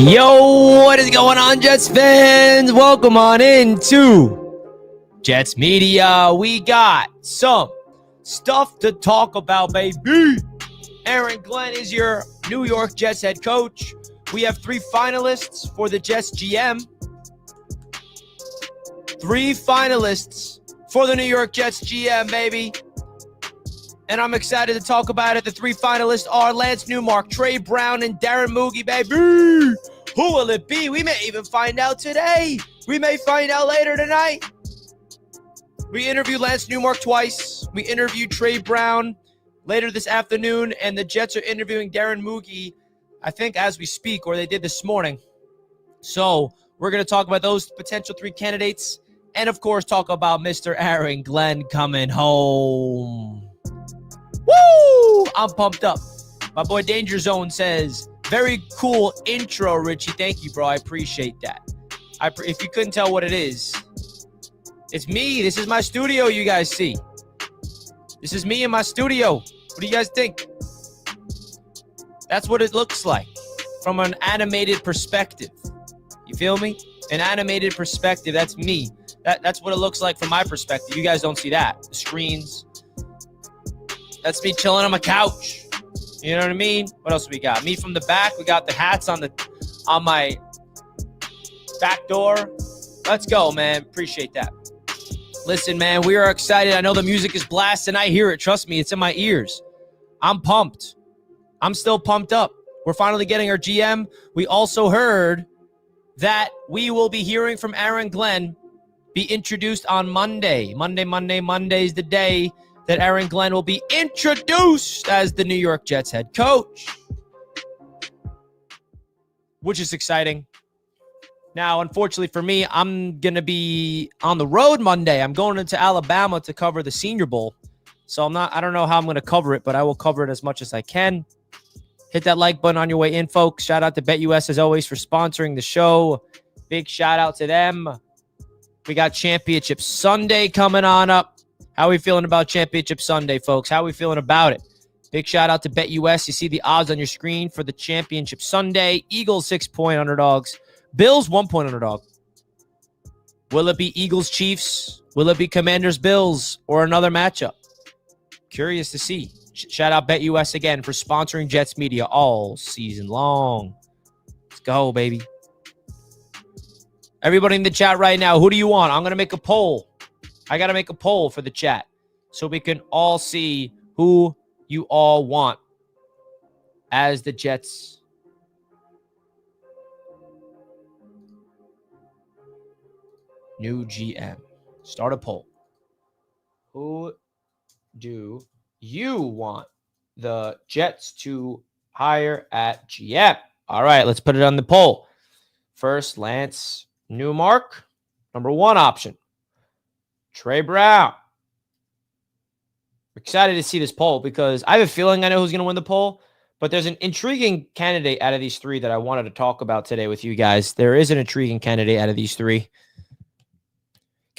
Yo, what is going on, Jets fans? Welcome on into Jets Media. We got some stuff to talk about, baby. Aaron Glenn is your New York Jets head coach. We have 3 finalists for the Jets GM. 3 finalists for the New York Jets GM, baby. And I'm excited to talk about it. The 3 finalists are Lance Newmark, Trey Brown, and Darren Mougey, baby. Who will it be? We may even find out today. We may find out later tonight. We interviewed Lance Newmark twice. We interviewed Trey Brown later this afternoon, and the Jets are interviewing Darren Mougey, I think, as we speak, or they did this morning. So we're going to talk about those potential 3 candidates and, of course, talk about Mr. Aaron Glenn coming home. Woo! I'm pumped up. My boy Danger Zone says, very cool intro, Richie. Thank you, bro. I appreciate that. If you couldn't tell what it is, it's me. This is my studio, you guys see. This is me in my studio. What do you guys think? That's what it looks like from an animated perspective. You feel me? An animated perspective. That's me. That's what it looks like from my perspective. You guys don't see that. The screens. That's me chilling on my couch. You know what I mean? What else we got? Me from the back. We got the hats on my back door. Let's go, man. Appreciate that. Listen, man, we are excited. I know the music is blasting. I hear it. Trust me, it's in my ears. I'm pumped. I'm still pumped up. We're finally getting our GM. We also heard that we will be hearing from Aaron Glenn be introduced on Monday. Monday is the day that Aaron Glenn will be introduced as the New York Jets head coach, which is exciting. Now, unfortunately for me, I'm going to be on the road Monday. I'm going into Alabama to cover the Senior Bowl. So I don't know how I'm going to cover it, but I will cover it as much as I can. Hit that like button on your way in, folks. Shout out to BetUS, as always, for sponsoring the show. Big shout out to them. We got Championship Sunday coming on up. How are we feeling about Championship Sunday, folks? How are we feeling about it? Big shout out to BetUS. You see the odds on your screen for the Championship Sunday. Eagles 6-point underdogs. Bills 1-point underdog. Will it be Eagles Chiefs? Will it be Commanders Bills or another matchup? Curious to see. Shout out BetUS again for sponsoring Jets Media all season long. Let's go, baby. Everybody in the chat right now, who do you want? I'm going to make a poll. I got to make a poll for the chat so we can all see who you all want as the Jets. New GM. Start a poll. Who do you want the Jets to hire at GM? All right, let's put it on the poll. First, Lance Newmark. Number 1 option. Trey Brown. We're excited to see this poll because I have a feeling I know who's going to win the poll, but there's an intriguing candidate out of these 3 that I wanted to talk about today with you guys. There is an intriguing candidate out of these 3.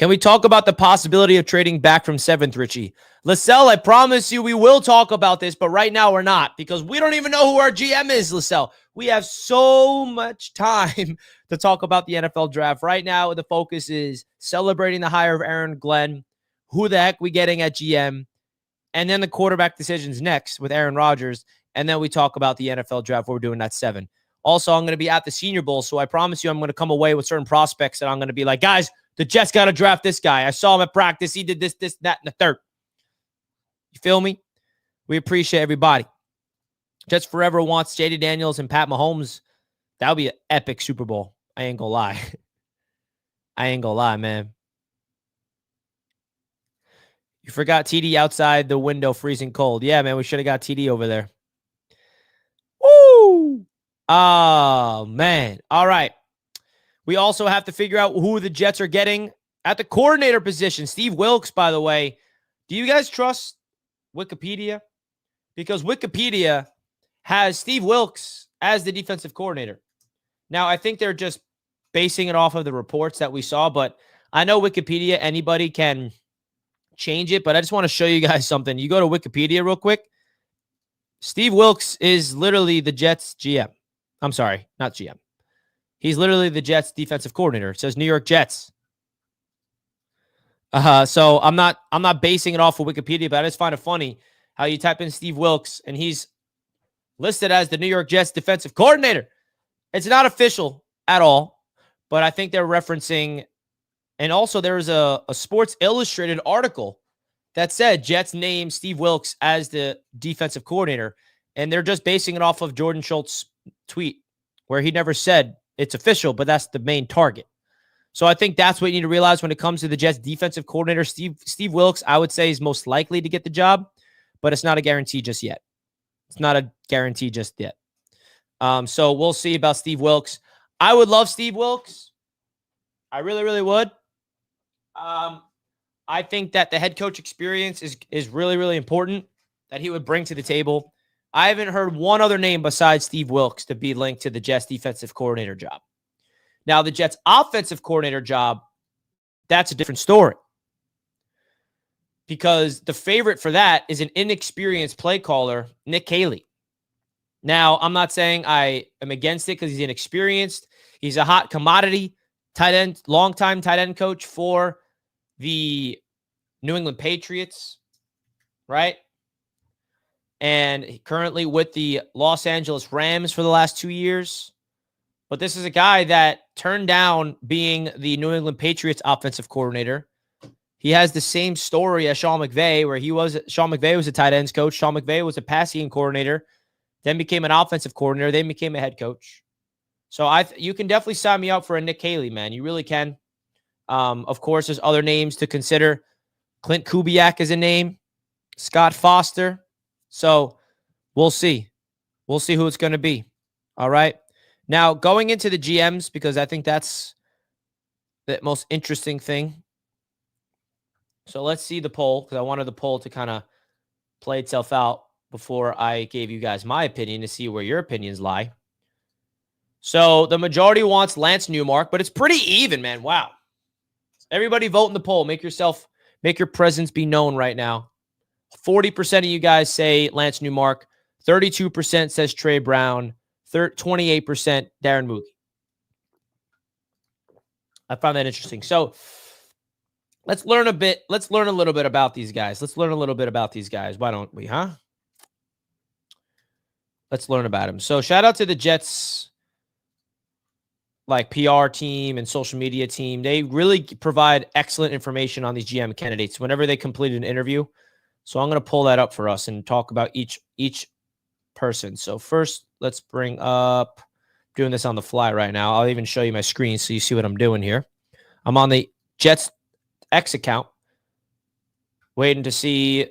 Can we talk about the possibility of trading back from 7th, Richie? LaSalle, I promise you we will talk about this, but right now we're not because we don't even know who our GM is, LaSalle. We have so much time to talk about the NFL draft. Right now, the focus is celebrating the hire of Aaron Glenn, who the heck we getting at GM, and then the quarterback decisions next with Aaron Rodgers, and then we talk about the NFL draft, what we're doing at 7. Also, I'm going to be at the Senior Bowl, so I promise you I'm going to come away with certain prospects that I'm going to be like, guys, the Jets got to draft this guy. I saw him at practice. He did this, that, and the third. You feel me? We appreciate everybody. Jets Forever wants J.D. Daniels and Pat Mahomes. That would be an epic Super Bowl. I ain't going to lie. I ain't going to lie, man. You forgot TD outside the window freezing cold. Yeah, man, we should have got TD over there. Woo! Oh, man. All right. We also have to figure out who the Jets are getting at the coordinator position. Steve Wilks, by the way. Do you guys trust Wikipedia? Because Wikipedia has Steve Wilks as the defensive coordinator. Now, I think they're just basing it off of the reports that we saw, but I know Wikipedia, anybody can change it, but I just want to show you guys something. You go to Wikipedia real quick. Steve Wilks is literally the Jets GM. I'm sorry, not GM. He's literally the Jets defensive coordinator. It says New York Jets. So I'm not basing it off of Wikipedia, but I just find it funny how you type in Steve Wilks and he's listed as the New York Jets defensive coordinator. It's not official at all, but I think they're referencing, and also there was a Sports Illustrated article that said Jets named Steve Wilks as the defensive coordinator, and they're just basing it off of Jordan Schultz's tweet where he never said it's official, but that's the main target. So I think that's what you need to realize when it comes to the Jets defensive coordinator. Steve Wilks, I would say, is most likely to get the job, but it's not a guarantee just yet. It's not a guarantee just yet. So we'll see about Steve Wilks. I would love Steve Wilks. I really, really would. I think that the head coach experience is really, really important that he would bring to the table. I haven't heard one other name besides Steve Wilks to be linked to the Jets defensive coordinator job. Now, the Jets offensive coordinator job, that's a different story. Because the favorite for that is an inexperienced play caller, Nick Caley. Now, I'm not saying I am against it because he's inexperienced. He's a hot commodity tight end, longtime tight end coach for the New England Patriots, right? And currently with the Los Angeles Rams for the last 2 years. But this is a guy that turned down being the New England Patriots offensive coordinator. He has the same story as Sean McVay, where Sean McVay was a tight ends coach. Sean McVay was a passing coordinator, then became an offensive coordinator, then became a head coach. So you can definitely sign me up for a Nick Caley, man. You really can. Of course, there's other names to consider. Clint Kubiak is a name. Scott Foster. So we'll see. We'll see who it's going to be. All right. Now, going into the GMs, because I think that's the most interesting thing. So let's see the poll, because I wanted the poll to kind of play itself out before I gave you guys my opinion to see where your opinions lie. So the majority wants Lance Newmark, but it's pretty even, man. Wow. Everybody vote in the poll. Make your presence be known right now. 40% of you guys say Lance Newmark. 32% says Trey Brown. 28% Darren Mougey. I found that interesting. So let's learn a little bit about these guys. Why don't we, huh? Let's learn about them. So shout out to the Jets PR team and social media team. They really provide excellent information on these GM candidates whenever they complete an interview. So I'm going to pull that up for us and talk about each person. So first, let's bring up, doing this on the fly right now. I'll even show you my screen so you see what I'm doing here. I'm on the Jets X account, waiting to see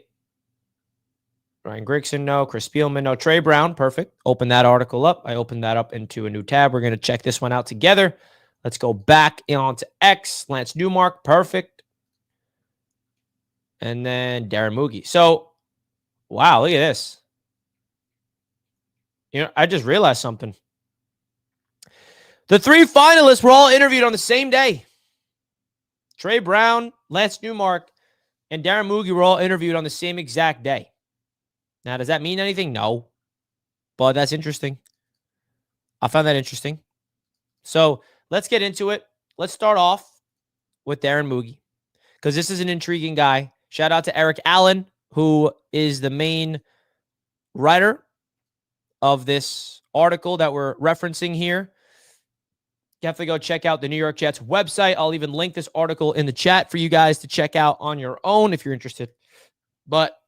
Ryan Grigson, no. Chris Spielman, no. Trey Brown, perfect. Open that article up. I opened that up into a new tab. We're going to check this one out together. Let's go back onto X. Lance Newmark, perfect. And then Darren Mougey. So, wow, look at this. I just realized something. The 3 finalists were all interviewed on the same day. Trey Brown, Lance Newmark, and Darren Mougey were all interviewed on the same exact day. Now, does that mean anything? No. But that's interesting. I found that interesting. So let's get into it. Let's start off with Darren Mougey, because this is an intriguing guy. Shout out to Eric Allen, who is the main writer of this article that we're referencing here. Definitely go check out the New York Jets website. I'll even link this article in the chat for you guys to check out on your own if you're interested. But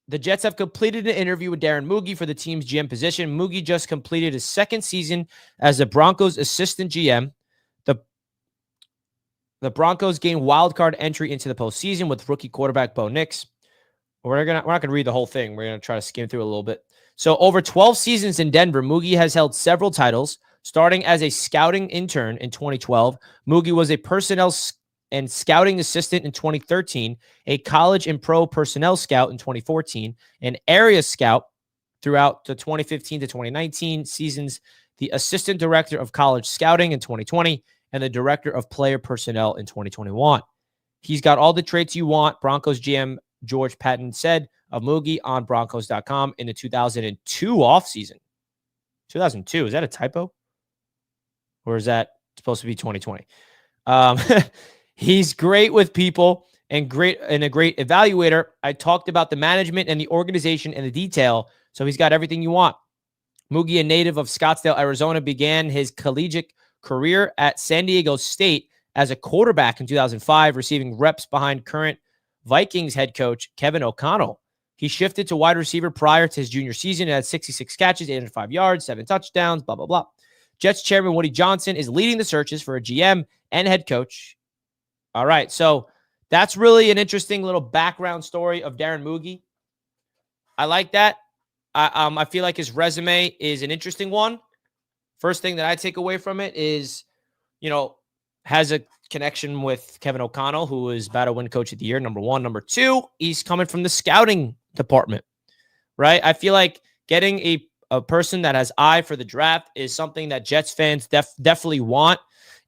the Jets have completed an interview with Darren Mougey for the team's GM position. Mougey just completed his second season as the Broncos' assistant GM. The Broncos gained wildcard entry into the postseason with rookie quarterback Bo Nix. We're not going to read the whole thing. We're going to try to skim through a little bit. So over 12 seasons in Denver, Mougey has held several titles. Starting as a scouting intern in 2012, Mougey was a personnel and scouting assistant in 2013, a college and pro personnel scout in 2014, an area scout throughout the 2015 to 2019 seasons, the assistant director of college scouting in 2020, and the director of player personnel in 2021. He's got all the traits you want, Broncos GM George Patton said of Mougey on Broncos.com in the 2002 offseason. 2002, is that a typo? Or is that supposed to be 2020? He's great with people and a great evaluator. I talked about the management and the organization and the detail, so he's got everything you want. Mougey, a native of Scottsdale, Arizona, began his collegiate career at San Diego State as a quarterback in 2005, receiving reps behind current Vikings head coach Kevin O'Connell. He shifted to wide receiver prior to his junior season and had 66 catches, 805 yards, 7 touchdowns, blah, blah, blah. Jets chairman Woody Johnson is leading the searches for a GM and head coach. All right, so that's really an interesting little background story of Darren Mougey. I like that. I feel like his resume is an interesting one. First thing that I take away from it is, has a connection with Kevin O'Connell, who is about to win Coach of the Year, number one. Number two, he's coming from the scouting department, right? I feel like getting a person that has eye for the draft is something that Jets fans definitely want.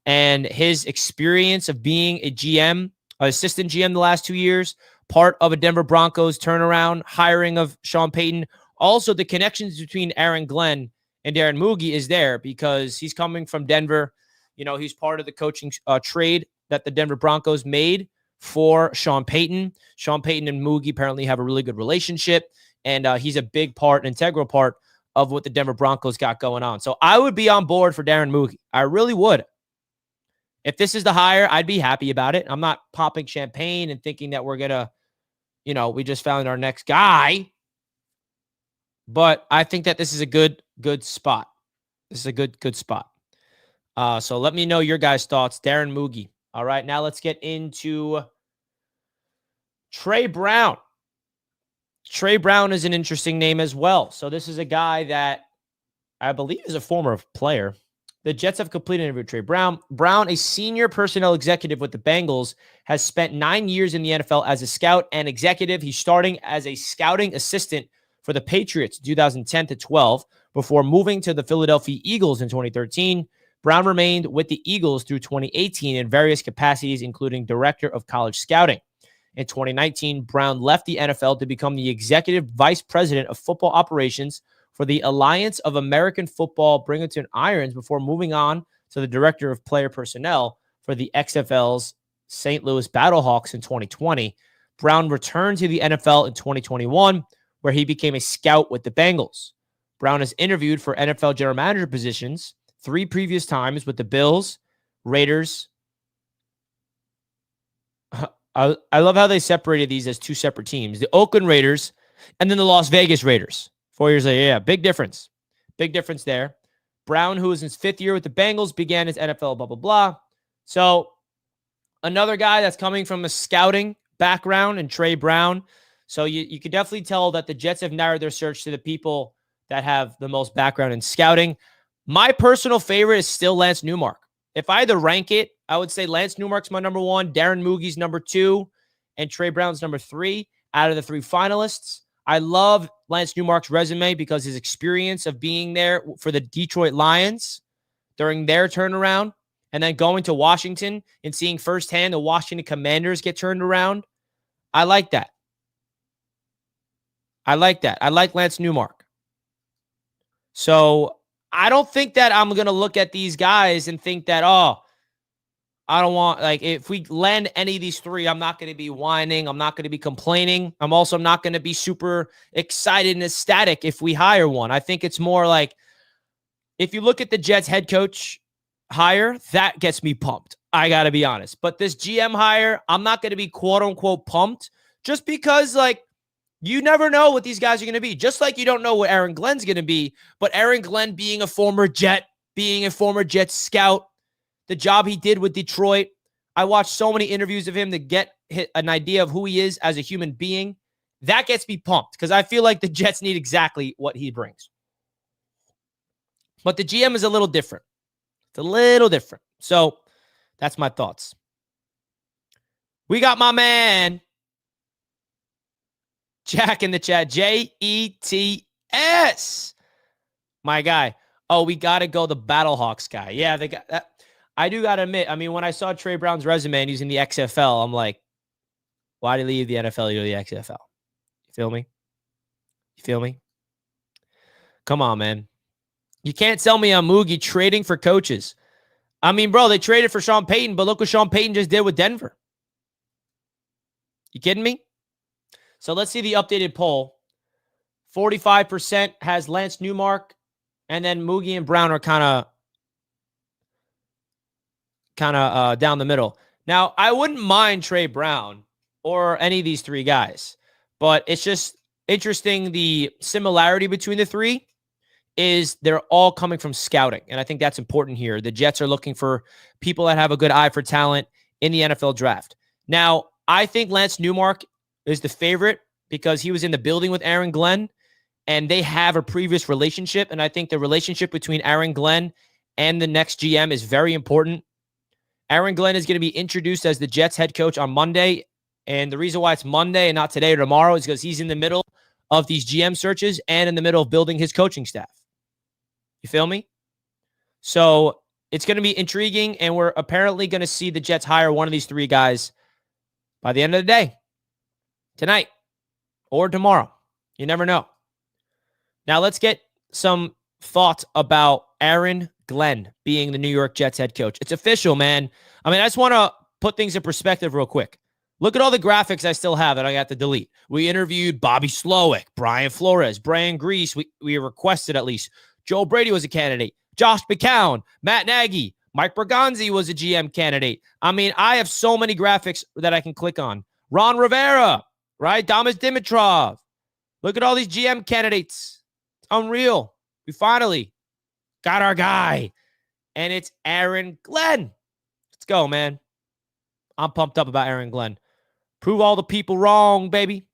And his experience of being a GM, assistant GM the last 2 years, part of a Denver Broncos turnaround, hiring of Sean Payton, also the connections between Aaron Glenn and Darren Mougey is there because he's coming from Denver. He's part of the coaching trade that the Denver Broncos made for Sean Payton. Sean Payton and Mougey apparently have a really good relationship, and he's a big part, integral part of what the Denver Broncos got going on. So I would be on board for Darren Mougey. I really would. If this is the hire, I'd be happy about it. I'm not popping champagne and thinking that we're going to, we just found our next guy. But I think that this is a good spot. This is a good spot. So let me know your guys' thoughts. Darren Mougey. All right, now let's get into Trey Brown. Trey Brown is an interesting name as well. So this is a guy that I believe is a former player. The Jets have completed an interview with Trey Brown. Brown, a senior personnel executive with the Bengals, has spent 9 years in the NFL as a scout and executive. He's starting as a scouting assistant for the Patriots 2010 to 12 before moving to the Philadelphia Eagles in 2013. Brown remained with the Eagles through 2018 in various capacities, including director of college scouting. In 2019, Brown left the NFL to become the executive vice president of football operations for the Alliance of American Football Binghamton Irons before moving on to the director of player personnel for the XFL's St. Louis Battlehawks in 2020. Brown returned to the NFL in 2021, where he became a scout with the Bengals. Brown has interviewed for NFL general manager positions 3 previous times with the Bills, Raiders. I love how they separated these as 2 separate teams. The Oakland Raiders and then the Las Vegas Raiders. 4 years later, yeah, big difference. Big difference there. Brown, who is in his 5th year with the Bengals, began his NFL blah, blah, blah. So another guy that's coming from a scouting background and Trey Brown. So you can definitely tell that the Jets have narrowed their search to the people that have the most background in scouting. My personal favorite is still Lance Newmark. If I had to rank it, I would say Lance Newmark's my number 1, Darren Mougey's number 2, and Trey Brown's number 3 out of the 3 finalists. I love Lance Newmark's resume because his experience of being there for the Detroit Lions during their turnaround and then going to Washington and seeing firsthand the Washington Commanders get turned around, I like that. I like Lance Newmark. So I don't think that I'm going to look at these guys and think that, oh, I don't want, like, if we land any of these three, I'm not going to be whining. I'm not going to be complaining. I'm also not going to be super excited and ecstatic if we hire one. I think it's more like, if you look at the Jets head coach hire, that gets me pumped. I got to be honest. But this GM hire, I'm not going to be quote unquote pumped just because, like, you never know what these guys are going to be. Just like you don't know what Aaron Glenn's going to be. But Aaron Glenn being a former Jet, being a former Jet scout, the job he did with Detroit. I watched so many interviews of him to get an idea of who he is as a human being. That gets me pumped because I feel like the Jets need exactly what he brings. But the GM is a little different. It's a little different. So that's my thoughts. We got my man, Jack in the chat. JETS. My guy. Oh, we got to go the Battlehawks guy. Yeah, they got that. I do got to admit, I mean, when I saw Trey Brown's resume and he's in the XFL, I'm like, why did he leave the NFL to go to the XFL? You feel me? You feel me? Come on, man. You can't sell me on Mougey trading for coaches. I mean, bro, they traded for Sean Payton, but look what Sean Payton just did with Denver. You kidding me? So let's see the updated poll. 45% has Lance Newmark, and then Mougey and Brown are kind of down the middle. Now, I wouldn't mind Trey Brown or any of these three guys, but it's just interesting. The similarity between the three is they're all coming from scouting, and I think that's important here. The Jets are looking for people that have a good eye for talent in the NFL draft. Now, I think Lance Newmark is the favorite because he was in the building with Aaron Glenn, and they have a previous relationship, and I think the relationship between Aaron Glenn and the next GM is very important. Aaron Glenn is going to be introduced as the Jets head coach on Monday, and the reason why it's Monday and not today or tomorrow is because he's in the middle of these GM searches and in the middle of building his coaching staff. You feel me? So it's going to be intriguing, and we're apparently going to see the Jets hire one of these three guys by the end of the day, tonight or tomorrow. You never know. Now let's get some thoughts about Aaron Glenn being the New York Jets head coach. It's official, man. I mean, I just want to put things in perspective real quick. Look at all the graphics I still have that I got to delete. We interviewed Bobby Slowick, Brian Flores, Brian Grease. We requested at least. Joe Brady was a candidate. Josh McCown, Matt Nagy, Mike Berganzi was a GM candidate. I mean, I have so many graphics that I can click on. Ron Rivera, right? Damas Dimitrov. Look at all these GM candidates. It's unreal. We finally got our guy, and it's Aaron Glenn. Let's go, man. I'm pumped up about Aaron Glenn. Prove all the people wrong, baby.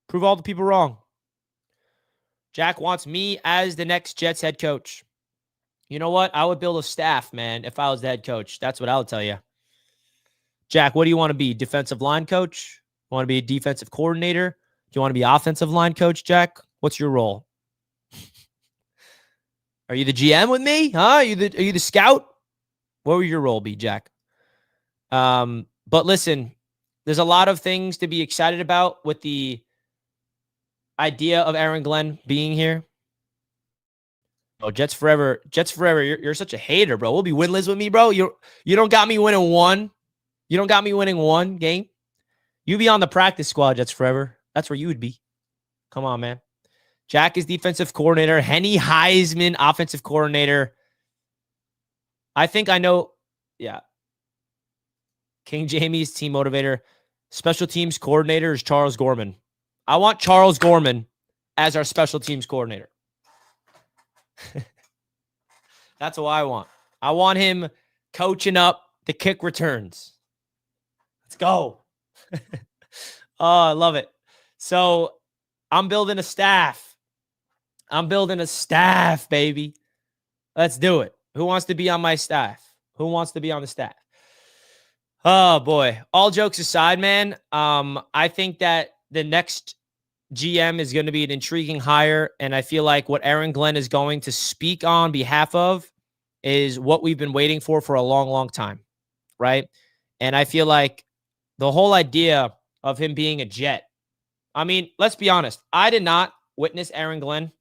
Prove all the people wrong. Jack wants me as the next Jets head coach. You know what? I would build a staff, man, if I was the head coach. That's what I would tell you. Jack, what do you want to be? Defensive line coach? You want to be a defensive coordinator? Do you want to be offensive line coach, Jack? What's your role? Are you the GM with me? Huh? Are you the scout? What would your role be, Jack? But listen, there's a lot of things to be excited about with the idea of Aaron Glenn being here. Oh, Jets forever. Jets forever. You're such a hater, bro. We'll be winless with me, bro. You don't got me winning one. You don't got me winning one game. You be on the practice squad, Jets forever. That's where you would be. Come on, man. Jack is defensive coordinator. Henny Heisman, offensive coordinator. I think I know. Yeah. King Jamie's team motivator. Special teams coordinator is Charles Gorman. I want Charles Gorman as our special teams coordinator. That's what I want. I want him coaching up the kick returns. Let's go. Oh, I love it. So I'm building a staff. I'm building a staff, baby. Let's do it. Who wants to be on my staff? Who wants to be on the staff? Oh, boy. All jokes aside, man, I think that the next GM is going to be an intriguing hire, and I feel like what Aaron Glenn is going to speak on behalf of is what we've been waiting for a long, long time, right? And I feel like the whole idea of him being a Jet, I mean, let's be honest. I did not witness Aaron Glenn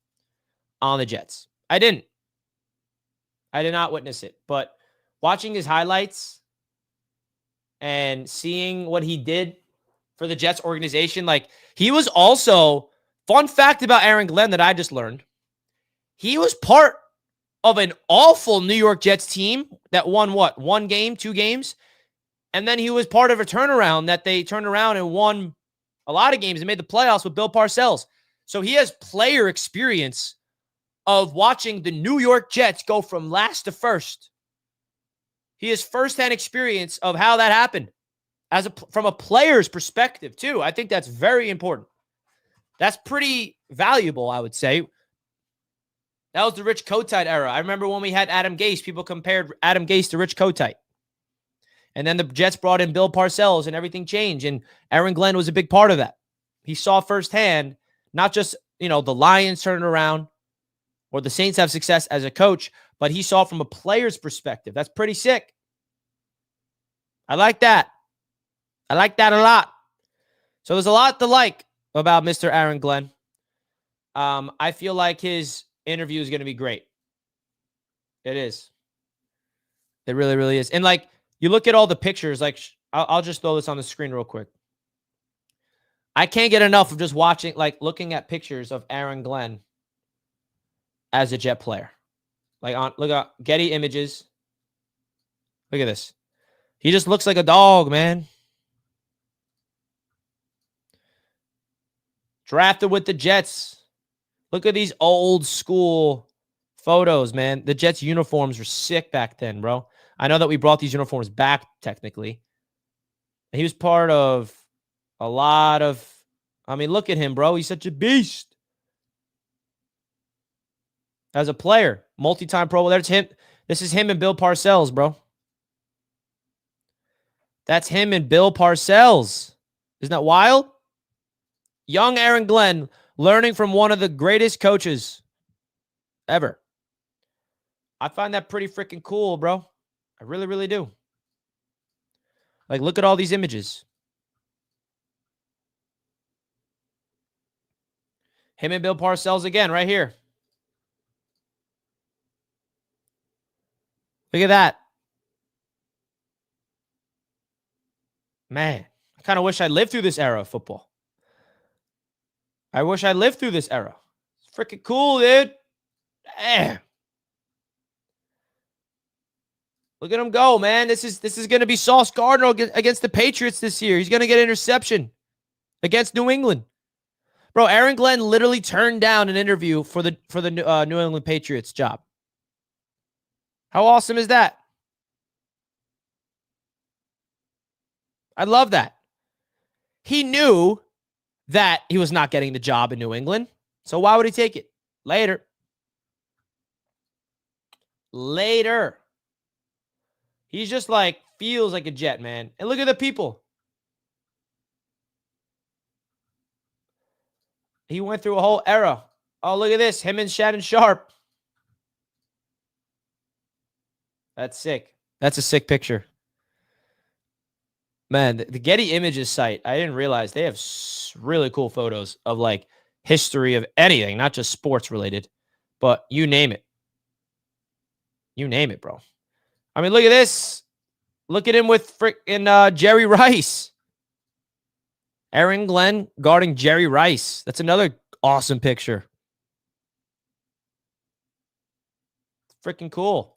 on the Jets. I did not witness it. But watching his highlights and seeing what he did for the Jets organization, like he was also, fun fact about Aaron Glenn that I just learned, he was part of an awful New York Jets team that won what? 1 game, 2 games? And then he was part of a turnaround that they turned around and won a lot of games and made the playoffs with Bill Parcells. So he has player experience of watching the New York Jets go from last to first. He has firsthand experience of how that happened from a player's perspective too. I think that's very important. That's pretty valuable, I would say. That was the Rich Kotite era. I remember when we had Adam Gase, people compared Adam Gase to Rich Kotite. And then the Jets brought in Bill Parcells and everything changed. And Aaron Glenn was a big part of that. He saw firsthand, not just, the Lions turning around or the Saints have success as a coach, but he saw from a player's perspective. That's pretty sick. I like that. I like that a lot. So there's a lot to like about Mr. Aaron Glenn. I feel like his interview is going to be great. It is. It really, really is. And like, you look at all the pictures, like I'll just throw this on the screen real quick. I can't get enough of just watching, like looking at pictures of Aaron Glenn as a Jet player. Like look at Getty Images. Look at this. He just looks like a dog, man. Drafted with the Jets. Look at these old school photos, man. The Jets uniforms were sick back then, bro. I know that we brought these uniforms back, technically. He was part of a lot of... I mean, look at him, bro. He's such a beast. As a player, multi-time Pro Bowl. There's him. This is him and Bill Parcells, bro. That's him and Bill Parcells. Isn't that wild? Young Aaron Glenn learning from one of the greatest coaches ever. I find that pretty freaking cool, bro. I really, really do. Like, look at all these images. Him and Bill Parcells again, right here. Look at that. Man, I kind of wish I lived through this era of football. I wish I lived through this era. It's freaking cool, dude. Damn. Look at him go, man. This is going to be Sauce Gardner against the Patriots this year. He's going to get an interception against New England. Bro, Aaron Glenn literally turned down an interview for the New England Patriots job. How awesome is that? I love that. He knew that he was not getting the job in New England. So why would he take it? Later. He's just like, feels like a Jet, man. And look at the people. He went through a whole era. Oh, look at this. Him and Shannon Sharp. That's sick. That's a sick picture. Man, the Getty Images site, I didn't realize they have really cool photos of like history of anything, not just sports related, but you name it. You name it, bro. I mean, look at this. Look at him with freaking Jerry Rice. Aaron Glenn guarding Jerry Rice. That's another awesome picture. Freaking cool.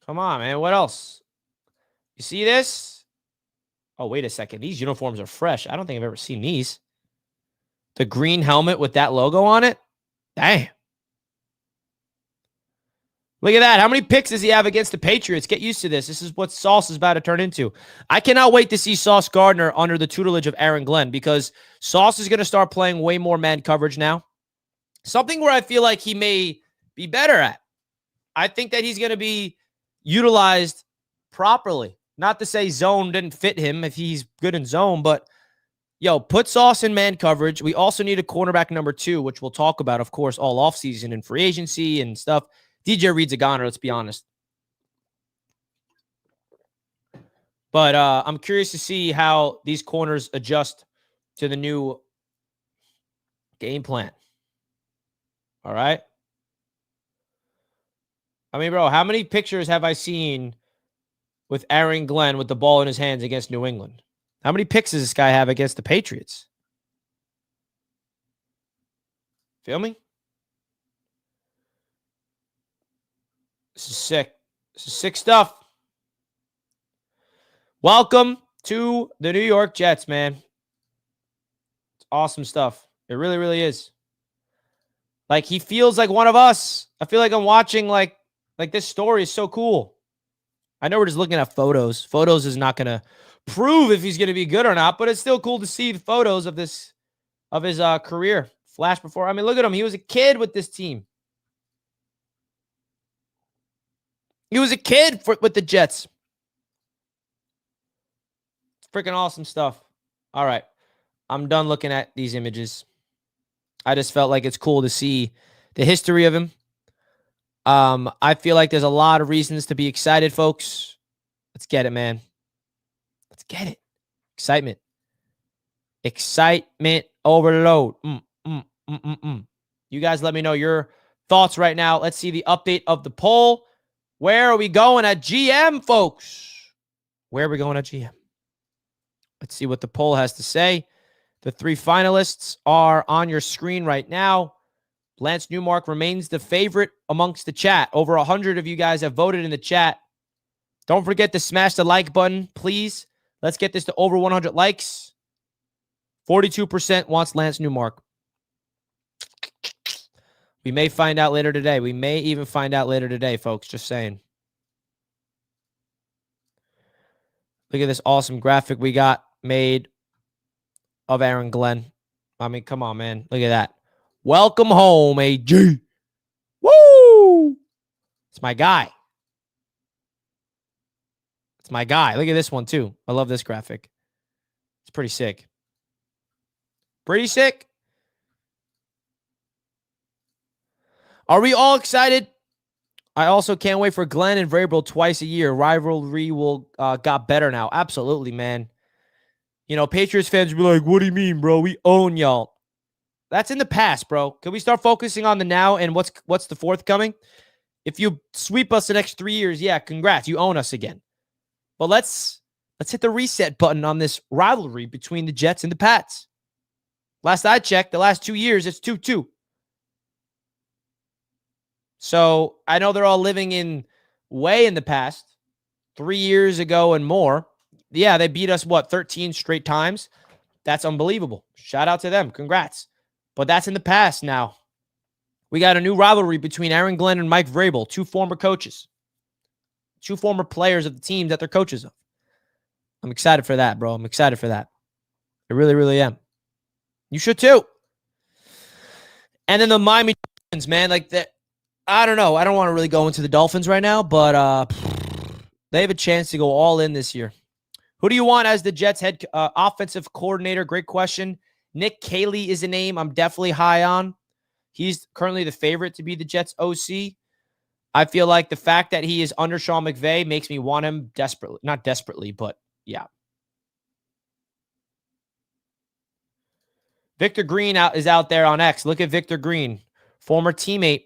Come on, man. What else? You see this? Oh, wait a second. These uniforms are fresh. I don't think I've ever seen these. The green helmet with that logo on it. Damn. Look at that. How many picks does he have against the Patriots? Get used to this. This is what Sauce is about to turn into. I cannot wait to see Sauce Gardner under the tutelage of Aaron Glenn because Sauce is going to start playing way more man coverage now. Something where I feel like he may be better at. I think that he's going to be utilized properly. Not to say zone didn't fit him if he's good in zone, but Yo, put Sauce in man coverage. We also need a cornerback number 2, which we'll talk about, of course, all offseason and free agency and stuff. DJ Reed's a goner, let's be honest. But I'm curious to see how these corners adjust to the new game plan. All right? I mean, bro, how many pictures have I seen with Aaron Glenn with the ball in his hands against New England? How many picks does this guy have against the Patriots? Feel me? This is sick. This is sick stuff. Welcome to the New York Jets, man. It's awesome stuff. It really, really is. Like, he feels like one of us. I feel like I'm watching, like this story is so cool. I know we're just looking at photos. Photos is not going to prove if he's going to be good or not, but it's still cool to see the photos of his career flash before. I mean, look at him. He was a kid with this team. He was a kid with the Jets. It's freaking awesome stuff. All right. I'm done looking at these images. I just felt like it's cool to see the history of him. I feel like there's a lot of reasons to be excited, folks. Let's get it, man. Let's get it. Excitement. Excitement overload. You guys let me know your thoughts right now. Let's see the update of the poll. Where are we going at GM, folks? Where are we going at GM? Let's see what the poll has to say. The 3 finalists are on your screen right now. Lance Newmark remains the favorite amongst the chat. Over 100 of you guys have voted in the chat. Don't forget to smash the like button, please. Let's get this to over 100 likes. 42% wants Lance Newmark. We may find out later today. We may even find out later today, folks. Just saying. Look at this awesome graphic we got made of Aaron Glenn. I mean, come on, man. Look at that. Welcome home, AG. Woo! It's my guy. It's my guy. Look at this one, too. I love this graphic. It's pretty sick. Pretty sick. Are we all excited? I also can't wait for Glenn and Vrabel twice a year. Rivalry will got better now. Absolutely, man. You know, Patriots fans will be like, what do you mean, bro? We own y'all. That's in the past, bro. Can we start focusing on the now and what's the forthcoming? If you sweep us the next 3 years, yeah, congrats. You own us again. But let's hit the reset button on this rivalry between the Jets and the Pats. Last I checked, the last 2 years, it's 2-2. So I know they're all living in way in the past, 3 years ago and more. Yeah, they beat us, 13 straight times? That's unbelievable. Shout out to them. Congrats. But that's in the past now. We got a new rivalry between Aaron Glenn and Mike Vrabel, 2 former coaches, 2 former players of the teams that they're coaches of. I'm excited for that, bro. I'm excited for that. I really, really am. You should too. And then the Miami Dolphins, man, like that. I don't know. I don't want to really go into the Dolphins right now, but they have a chance to go all in this year. Who do you want as the Jets head offensive coordinator? Great question. Nick Caley is a name I'm definitely high on. He's currently the favorite to be the Jets OC. I feel like the fact that he is under Sean McVay makes me want him desperately. Not desperately, but yeah. Victor Green is out there on X. Look at Victor Green, former teammate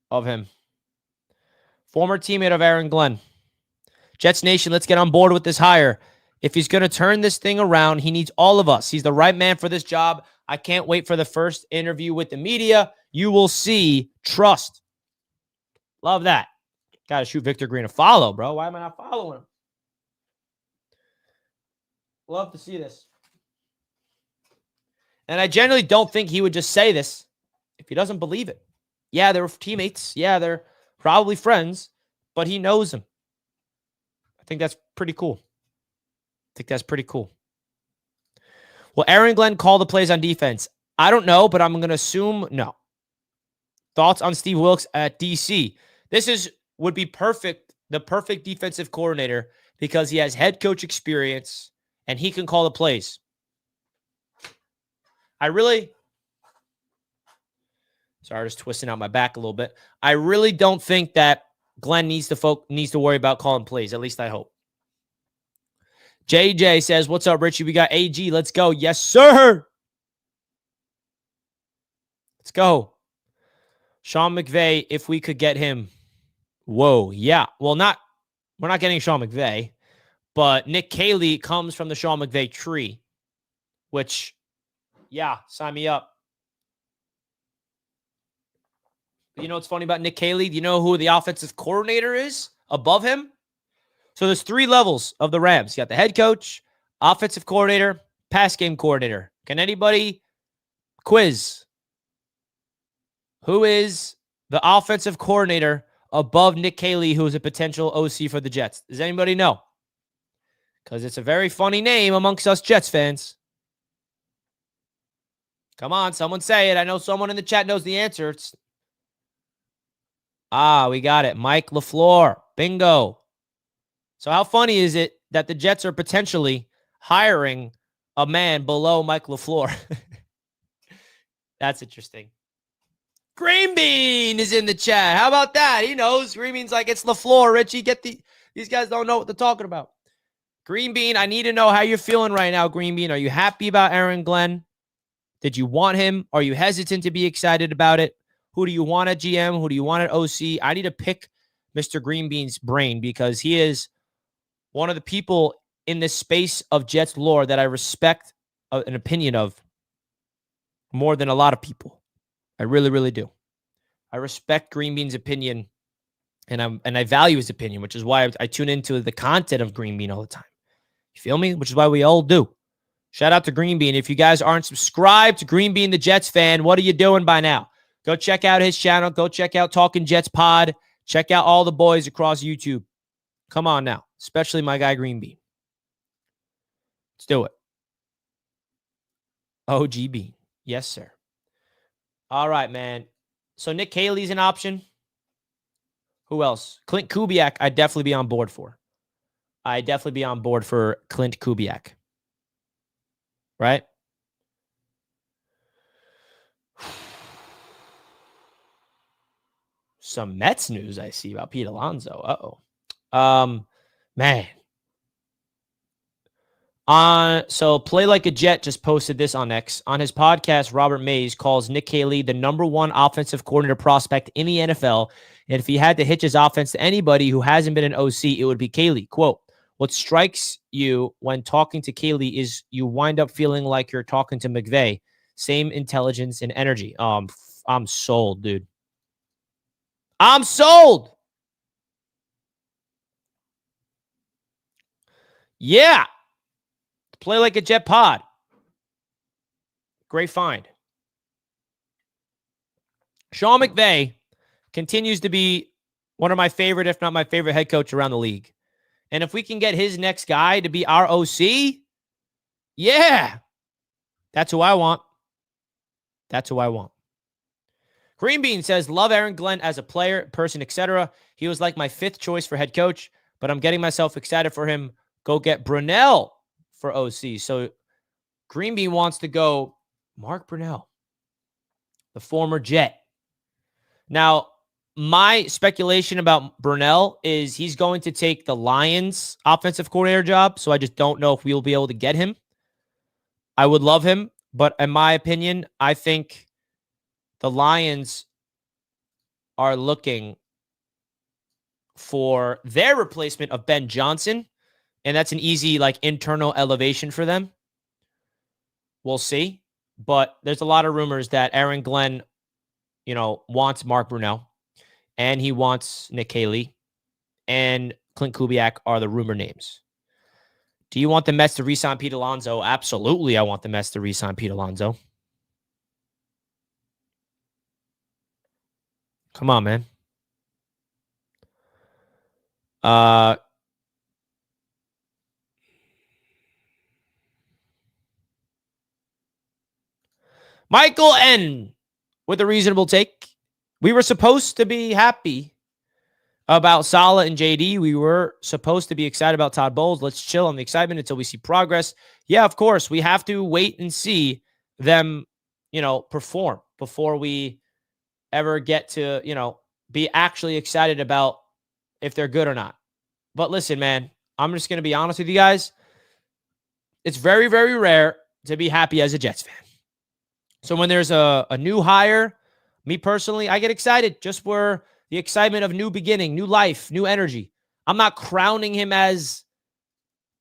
of him. Former teammate of Aaron Glenn. Jets Nation, let's get on board with this hire. If he's going to turn this thing around, he needs all of us. He's the right man for this job. I can't wait for the first interview with the media. You will see. Trust. Love that. Got to shoot Victor Green a follow, bro. Why am I not following him? Love to see this. And I generally don't think he would just say this if he doesn't believe it. Yeah, they're teammates. Yeah, they're probably friends, but he knows him. I think that's pretty cool. Will Aaron Glenn call the plays on defense? I don't know, but I'm going to assume no. Thoughts on Steve Wilks at DC? This would be perfect, the perfect defensive coordinator because he has head coach experience and he can call the plays. Sorry, just twisting out my back a little bit. I really don't think that Glenn needs to worry about calling plays. At least I hope. JJ says, "What's up, Richie? We got AG. Let's go." Yes, sir. Let's go. Sean McVay, if we could get him. Whoa, yeah. Well, we're not getting Sean McVay, but Nick Caley comes from the Sean McVay tree, which, yeah, sign me up. You know what's funny about Nick Caley? Do you know who the offensive coordinator is above him? So there's 3 levels of the Rams. You got the head coach, offensive coordinator, pass game coordinator. Can anybody quiz? Who is the offensive coordinator above Nick Caley, who is a potential OC for the Jets? Does anybody know? Because it's a very funny name amongst us Jets fans. Come on, someone say it. I know someone in the chat knows the answer. We got it. Mike LaFleur. Bingo. So how funny is it that the Jets are potentially hiring a man below Mike LaFleur? That's interesting. Green Bean is in the chat. How about that? He knows. Green Bean's like, it's LaFleur, Richie. These guys don't know what they're talking about. Green Bean, I need to know how you're feeling right now, Green Bean. Are you happy about Aaron Glenn? Did you want him? Are you hesitant to be excited about it? Who do you want at GM? Who do you want at OC? I need to pick Mr. Green Bean's brain because he is one of the people in this space of Jets lore that I respect an opinion of more than a lot of people. I really, really do. I respect Green Bean's opinion, and I value his opinion, which is why I tune into the content of Green Bean all the time. You feel me? Which is why we all do. Shout out to Green Bean. If you guys aren't subscribed to Green Bean, the Jets fan, what are you doing by now? Go check out his channel. Go check out Talking Jets Pod. Check out all the boys across YouTube. Come on now, especially my guy Green Bean. Let's do it. OG Bean. Yes, sir. All right, man. So Nick Caley's an option. Who else? Clint Kubiak, I'd definitely be on board for. I'd definitely be on board for Clint Kubiak. Right? Some Mets news I see about Pete Alonso. Man. So Play Like a Jet just posted this on X. On his podcast, Robert Mays calls Nick Caley the #1 offensive coordinator prospect in the NFL. And if he had to hitch his offense to anybody who hasn't been an OC, it would be Caley. Quote, "What strikes you when talking to Caley is you wind up feeling like you're talking to McVay. Same intelligence and energy." I'm sold, dude. I'm sold. Yeah. Play Like a Jet pod. Great find. Sean McVay continues to be one of my favorite, if not my favorite head coach around the league. And if we can get his next guy to be our OC, yeah, that's who I want. That's who I want. Green Bean says, love Aaron Glenn as a player, person, etc. He was like my 5th choice for head coach, but I'm getting myself excited for him. Go get Brunell for OC. So Green Bean wants to go Mark Brunell, the former Jet. Now, my speculation about Brunell is he's going to take the Lions offensive coordinator job, so I just don't know if we'll be able to get him. I would love him, but in my opinion, I think the Lions are looking for their replacement of Ben Johnson, and that's an easy, internal elevation for them. We'll see. But there's a lot of rumors that Aaron Glenn, wants Mark Brunell, and he wants Nick Caley, and Clint Kubiak are the rumor names. Do you want the Mets to re-sign Pete Alonso? Absolutely, I want the Mets to re-sign Pete Alonso. Come on, man. Michael N. with a reasonable take. We were supposed to be happy about Saleh and JD. We were supposed to be excited about Todd Bowles. Let's chill on the excitement until we see progress. Yeah, of course. We have to wait and see them, perform before we ever get to, be actually excited about if they're good or not. But listen, man, I'm just going to be honest with you guys. It's very, very rare to be happy as a Jets fan. So when there's a new hire, me personally, I get excited just for the excitement of new beginning, new life, new energy. I'm not crowning him as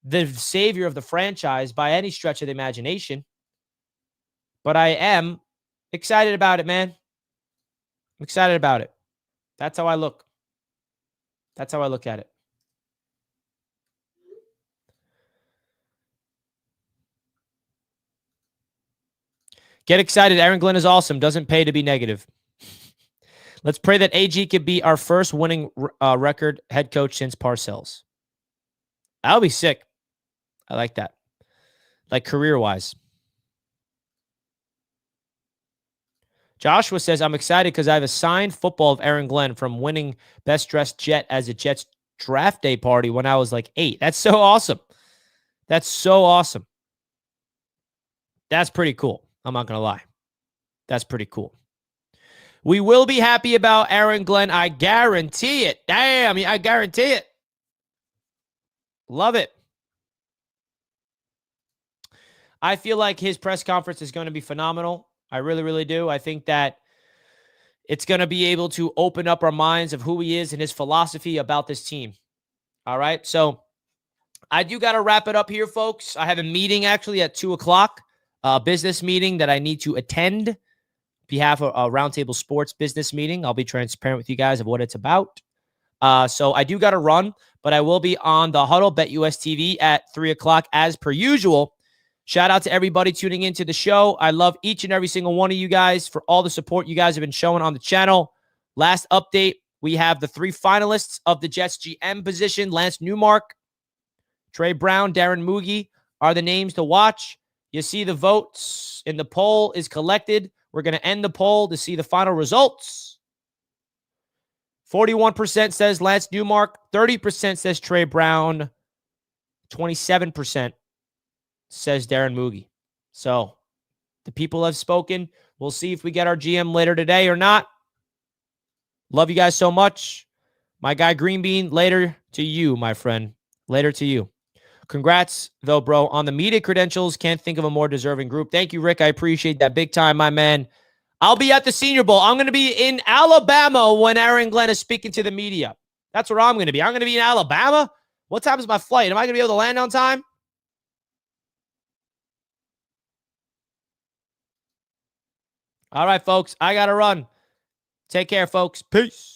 the savior of the franchise by any stretch of the imagination, but I am excited about it, man. I'm excited about it. That's how I look. That's how I look at it. Get excited. Aaron Glenn is awesome. Doesn't pay to be negative. Let's pray that AG could be our first winning record head coach since Parcells. That'll be sick. I like that. Like career-wise. Joshua says, I'm excited because I have a signed football of Aaron Glenn from winning Best Dressed Jet as a Jets draft day party when I was like 8. That's so awesome. That's so awesome. That's pretty cool. I'm not going to lie. That's pretty cool. We will be happy about Aaron Glenn. I guarantee it. Damn, I guarantee it. Love it. I feel like his press conference is going to be phenomenal. I really, really do. I think that it's going to be able to open up our minds of who he is and his philosophy about this team. All right. So I do got to wrap it up here, folks. I have a meeting actually at 2:00, a business meeting that I need to attend on behalf of a Roundtable Sports business meeting. I'll be transparent with you guys of what it's about. So I do got to run, but I will be on the Huddle BetUS TV at 3:00 as per usual. Shout out to everybody tuning into the show. I love each and every single one of you guys for all the support you guys have been showing on the channel. Last update, we have the 3 finalists of the Jets GM position. Lance Newmark, Trey Brown, Darren Mougey are the names to watch. You see the votes in the poll is collected. We're going to end the poll to see the final results. 41% says Lance Newmark. 30% says Trey Brown. 27% says Darren Mougey. So the people have spoken. We'll see if we get our GM later today or not. Love you guys so much. My guy Green Bean, later to you, my friend. Later to you. Congrats, though, bro, on the media credentials. Can't think of a more deserving group. Thank you, Rick. I appreciate that big time, my man. I'll be at the Senior Bowl. I'm going to be in Alabama when Aaron Glenn is speaking to the media. That's where I'm going to be. I'm going to be in Alabama. What time is my flight? Am I going to be able to land on time? All right, folks. I got to run. Take care, folks. Peace.